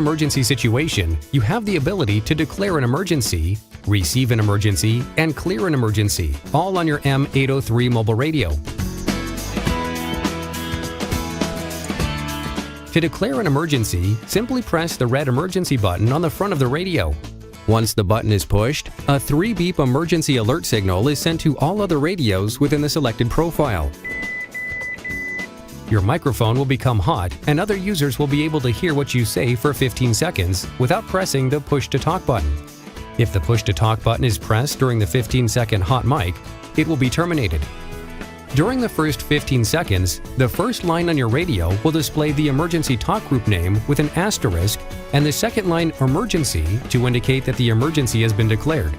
emergency situation, you have the ability to declare an emergency, receive an emergency, and clear an emergency, all on your M-803 mobile radio. To declare an emergency, simply press the red emergency button on the front of the radio. Once the button is pushed, a 3-beep emergency alert signal is sent to all other radios within the selected profile. Your microphone will become hot and other users will be able to hear what you say for 15 seconds without pressing the push-to-talk button. If the push-to-talk button is pressed during the 15-second hot mic, it will be terminated. During the first 15 seconds, the first line on your radio will display the emergency talk group name with an asterisk and the second line emergency to indicate that the emergency has been declared.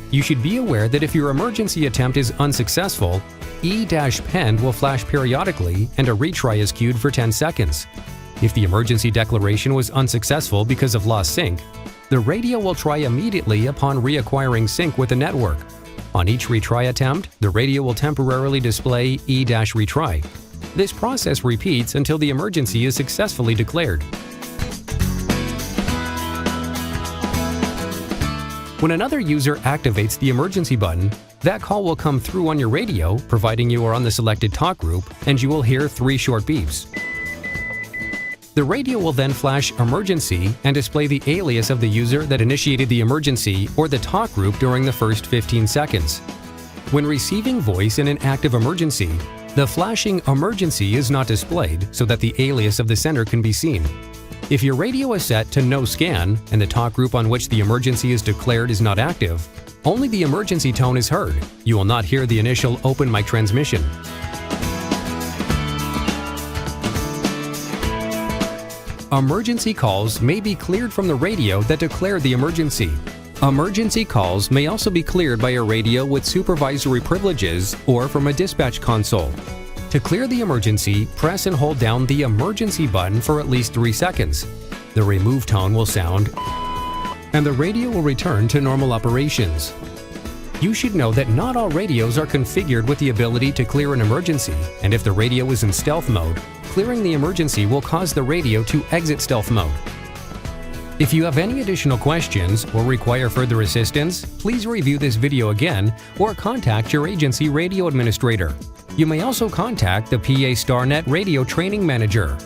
You should be aware that if your emergency attempt is unsuccessful, E-pen will flash periodically and a retry is queued for 10 seconds. If the emergency declaration was unsuccessful because of lost sync, the radio will try immediately upon reacquiring sync with the network. On each retry attempt, the radio will temporarily display E-retry. This process repeats until the emergency is successfully declared. When another user activates the emergency button, that call will come through on your radio, providing you are on the selected talk group, and you will hear 3 short beeps. The radio will then flash emergency and display the alias of the user that initiated the emergency or the talk group during the first 15 seconds. When receiving voice in an active emergency, the flashing emergency is not displayed so that the alias of the sender can be seen. If your radio is set to no scan and the talk group on which the emergency is declared is not active, only the emergency tone is heard. You will not hear the initial open mic transmission. Emergency calls may be cleared from the radio that declared the emergency. Emergency calls may also be cleared by a radio with supervisory privileges or from a dispatch console. To clear the emergency, press and hold down the emergency button for at least 3 seconds. The remove tone will sound, and the radio will return to normal operations. You should know that not all radios are configured with the ability to clear an emergency, and if the radio is in stealth mode, clearing the emergency will cause the radio to exit stealth mode. If you have any additional questions or require further assistance, please review this video again or contact your agency radio administrator. You may also contact the PA-STARNet Radio Training Manager.